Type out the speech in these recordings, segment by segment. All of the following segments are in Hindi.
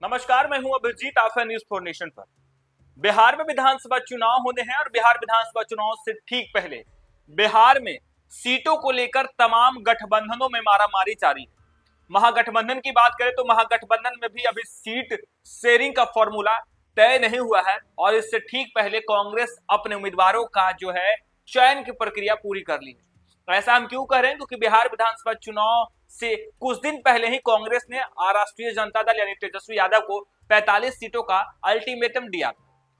नमस्कार, मैं हूं अभिजीत, आप हैं न्यूज़ फॉर नेशन पर। बिहार में विधानसभा चुनाव होने हैं और बिहार विधानसभा चुनाव से ठीक पहले बिहार में सीटों को लेकर तमाम गठबंधनों में मारामारी जारी है। महागठबंधन की बात करें तो महागठबंधन में भी अभी सीट शेयरिंग का फॉर्मूला तय नहीं हुआ है और इससे ठीक पहले कांग्रेस अपने उम्मीदवारों का जो है चयन की प्रक्रिया पूरी कर ली है। ऐसा हम क्यों कह रहे हैं? क्योंकि बिहार विधानसभा चुनाव से कुछ दिन पहले ही कांग्रेस ने राष्ट्रीय जनता दल यानी तेजस्वी यादव को 45 सीटों का अल्टीमेटम दिया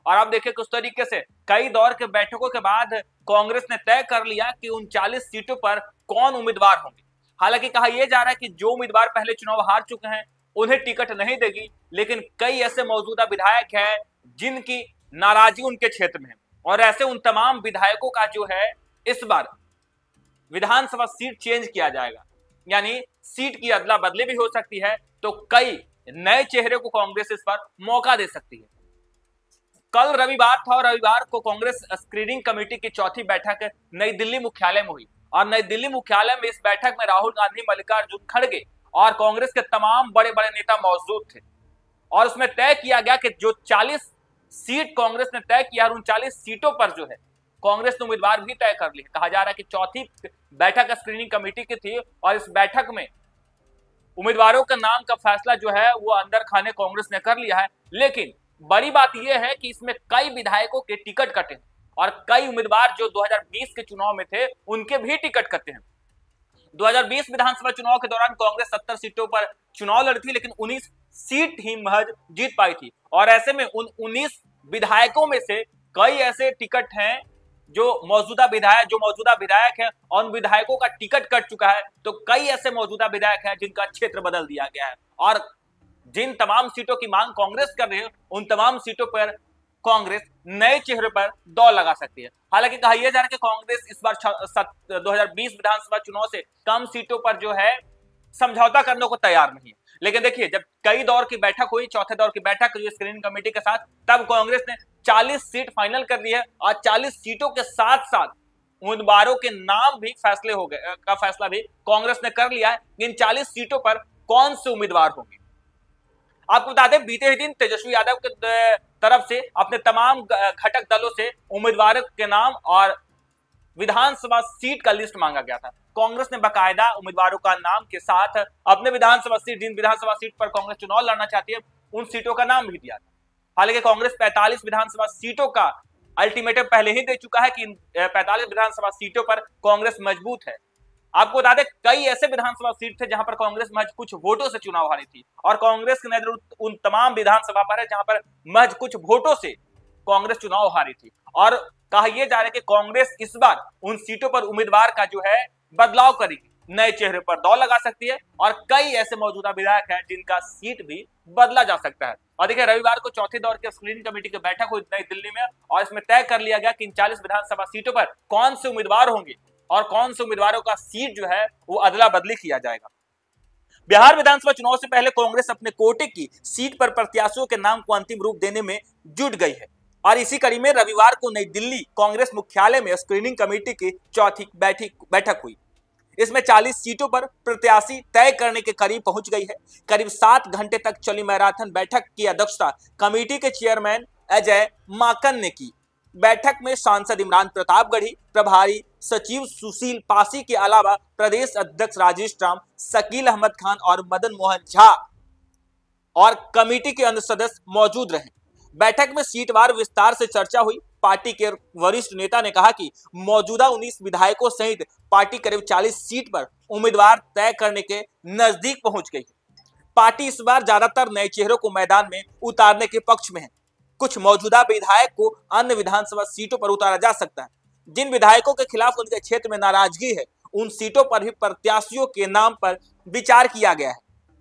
और आप देखिए किस तरीके से कई दौर के बैठकों के बाद कांग्रेस ने तय कर लिया कि 39 सीटों पर कौन उम्मीदवार होंगे। हालांकि कहा यह जा रहा है कि जो उम्मीदवार पहले चुनाव हार चुके हैं उन्हें टिकट नहीं देगी, लेकिन कई ऐसे मौजूदा विधायक हैं जिनकी नाराजगी उनके क्षेत्र में है और ऐसे उन तमाम विधायकों का जो है इस बार विधानसभा सीट चेंज किया जाएगा, यानी सीट की अदला बदली भी हो सकती है। तो कई नए चेहरे को कांग्रेस इस पर मौका दे सकती है। कल रविवार था और रविवार को कांग्रेस स्क्रीनिंग कमेटी की चौथी बैठक नई दिल्ली मुख्यालय में हुई और नई दिल्ली मुख्यालय में इस बैठक में राहुल गांधी, मल्लिकार्जुन खड़गे और कांग्रेस के तमाम बड़े बड़े नेता मौजूद थे और उसमें तय किया गया कि जो 40 सीट कांग्रेस ने तय किया, 39 सीटों पर जो है कांग्रेस ने उम्मीदवार भी तय कर लिए। कहा जा रहा है कि चौथी बैठक स्क्रीनिंग कमेटी की थी और इस बैठक में उम्मीदवारों के नाम का फैसला जो है वो अंदर खाने कांग्रेस ने कर लिया है। लेकिन बड़ी बात यह है कि इसमें कई विधायकों के टिकट कटे और कई उम्मीदवार जो 2020 के चुनाव में थे उनके भी टिकट कटे हैं। 2020 विधानसभा चुनाव के दौरान कांग्रेस 70 सीटों पर चुनाव लड़ी थी, लेकिन 19 सीट ही महज जीत पाई थी और ऐसे में उन 19 विधायकों में से कई ऐसे टिकट हैं जो मौजूदा विधायक हैं और उन विधायकों का टिकट कट चुका है। तो कई ऐसे मौजूदा विधायक हैं जिनका क्षेत्र बदल दिया गया है और जिन तमाम सीटों की मांग कांग्रेस कर रही है उन तमाम सीटों पर कांग्रेस नए चेहरे पर दौड़ लगा सकती है। हालांकि कहा यह जा रहा है कि कांग्रेस इस बार 2020 विधानसभा चुनाव से कम सीटों पर जो है समझौता करने को तैयार नहीं है। लेकिन देखिए, जब कई दौर की बैठक हुई, चौथे दौर की बैठक हुई स्क्रीनिंग कमेटी के साथ, तब कांग्रेस ने 40 सीट फाइनल कर दी है और 40 सीटों के साथ साथ उम्मीदवारों के नाम भी फैसला भी कांग्रेस ने कर लिया है। इन 40 सीटों पर कौन से उम्मीदवार होंगे आपको बता दें, बीते ही दिन तेजस्वी यादव की तरफ से अपने तमाम घटक दलों से उम्मीदवारों के नाम और विधानसभा सीट का लिस्ट मांगा गया था। कांग्रेस ने बाकायदा उम्मीदवारों का नाम के साथ अपने जिन विधानसभा सीट पर कांग्रेस चुनाव लड़ना चाहती है उन सीटों का नाम भी दिया था। हालांकि कांग्रेस 45 विधानसभा सीटों का अल्टीमेटम पहले ही दे चुका है कि इन 45 विधानसभा सीटों पर कांग्रेस मजबूत है। आपको बता दें, कई ऐसे विधानसभा सीट थे जहां पर कांग्रेस महज कुछ वोटों से चुनाव हारी थी और कांग्रेस की नजर उन तमाम विधानसभा पर है जहां पर महज कुछ वोटों से कांग्रेस चुनाव हारी थी। और कहा यह जा रहा है कि कांग्रेस इस बार उन सीटों पर उम्मीदवार का जो है बदलाव करेगी, नए चेहरे पर दौड़ लगा सकती है और कई ऐसे मौजूदा विधायक हैं जिनका सीट भी बदला जा सकता है। और देखिए, रविवार को चौथे दौर की स्क्रीनिंग कमेटी की बैठक हुई नई दिल्ली में और इसमें तय कर लिया गया कि इन 40 विधानसभा सीटों पर कौन से उम्मीदवार होंगे और कौन से उम्मीदवारों का सीट जो है वो अदला बदली किया जाएगा। बिहार विधानसभा चुनाव से पहले कांग्रेस अपने कोटे की सीट पर प्रत्याशियों के नाम को अंतिम रूप देने में जुट गई है और इसी कड़ी में रविवार को नई दिल्ली कांग्रेस मुख्यालय में स्क्रीनिंग कमेटी की चौथी बैठक हुई। इसमें 40 सीटों पर प्रत्याशी तय करने के करीब पहुंच गई है। करीब 7 घंटे तक चली मैराथन बैठक की अध्यक्षता कमेटी के चेयरमैन अजय माकन ने की। बैठक में सांसद इमरान प्रतापगढ़ी, प्रभारी सचिव सुशील पासी के अलावा प्रदेश अध्यक्ष राजेश राम, शकील अहमद खान और मदन मोहन झा और कमेटी के अन्य सदस्य मौजूद रहे। बैठक में सीटवार विस्तार से चर्चा हुई। पार्टी के वरिष्ठ नेता ने कहा कि मौजूदा 19 विधायकों सहित पार्टी करीब 40 सीट पर उम्मीदवार तय करने के नजदीक पहुंच गई है। पार्टी इस बार ज्यादातर नए चेहरों को मैदान में उतारने के पक्ष में है। कुछ मौजूदा विधायक को अन्य विधानसभा सीटों पर उतारा जा सकता है। जिन विधायकों के खिलाफ उनके क्षेत्र में नाराजगी है उन सीटों पर भी प्रत्याशियों के नाम पर विचार किया गया है।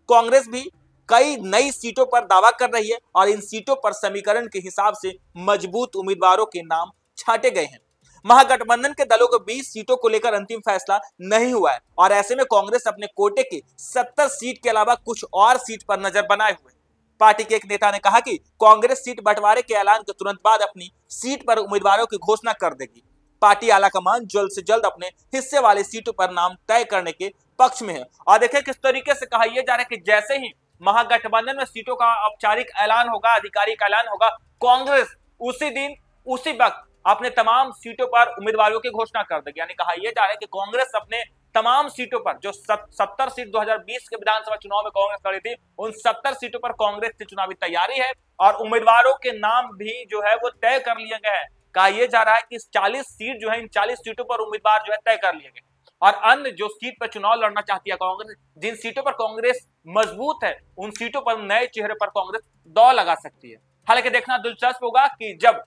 कांग्रेस भी कई नई सीटों पर दावा कर रही है और इन सीटों पर समीकरण के हिसाब से मजबूत उम्मीदवारों के नाम छांटे गए हैं। महागठबंधन के दलों को 20 सीटों को लेकर अंतिम फैसला नहीं हुआ है और ऐसे में कांग्रेस अपने कोटे की 70 सीट के अलावा कुछ और सीट पर नजर बनाए हुए। पार्टी के एक नेता ने कहा कि कांग्रेस सीट बंटवारे के ऐलान के तुरंत बाद अपनी सीट पर उम्मीदवारों की घोषणा कर देगी। पार्टी आलाकमान जल्द से जल्द अपने हिस्से वाले सीटों पर नाम तय करने के पक्ष में है। और देखिए किस तरीके से कहा यह जा रहा है कि जैसे ही महागठबंधन में सीटों का औपचारिक ऐलान होगा, आधिकारिक ऐलान होगा, कांग्रेस उसी दिन उसी वक्त अपने तमाम सीटों पर उम्मीदवारों की घोषणा कर देगी। यानी कहा यह जा रहा है कि कांग्रेस अपने तमाम सीटों पर जो 70 सीट 2020 के विधानसभा चुनाव में कांग्रेस लड़ी थी, उन 70 सीटों पर कांग्रेस की चुनावी तैयारी है और उम्मीदवारों के नाम भी जो है वो तय कर लिए गए हैं। कहा यह जा रहा है कि 40 सीट जो है, इन 40 सीटों पर उम्मीदवार जो है तय कर लिए गए और अन्य जो सीट पर चुनाव लड़ना चाहती है कांग्रेस, जिन सीटों पर कांग्रेस मजबूत है, उन सीटों पर नए चेहरे पर कांग्रेस दौड़ लगा सकती है। हालांकि देखना दिलचस्प होगा कि जब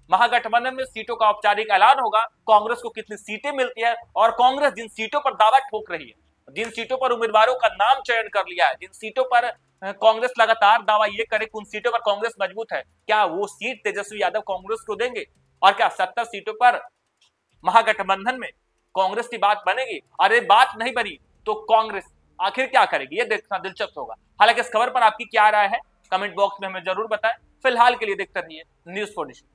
महागठबंधन में सीटों का औपचारिक ऐलान होगा, कांग्रेस को कितनी सीटें मिलती है और कांग्रेस जिन सीटों पर दावा ठोक रही है, जिन सीटों पर उम्मीदवारों का नाम चयन कर लिया है, जिन सीटों पर कांग्रेस लगातार दावा ये करे कि उन सीटों पर कांग्रेस मजबूत है, क्या वो सीट तेजस्वी यादव कांग्रेस को देंगे? और क्या 70 सीटों पर महागठबंधन में कांग्रेस की बात बनेगी? अरे बात नहीं बनी तो कांग्रेस आखिर क्या करेगी, ये देखना दिलचस्प होगा। हालांकि इस खबर पर आपकी क्या राय है, कमेंट बॉक्स में हमें जरूर बताएं। फिलहाल के लिए देखते रहिए न्यूज़ 4 नेशन।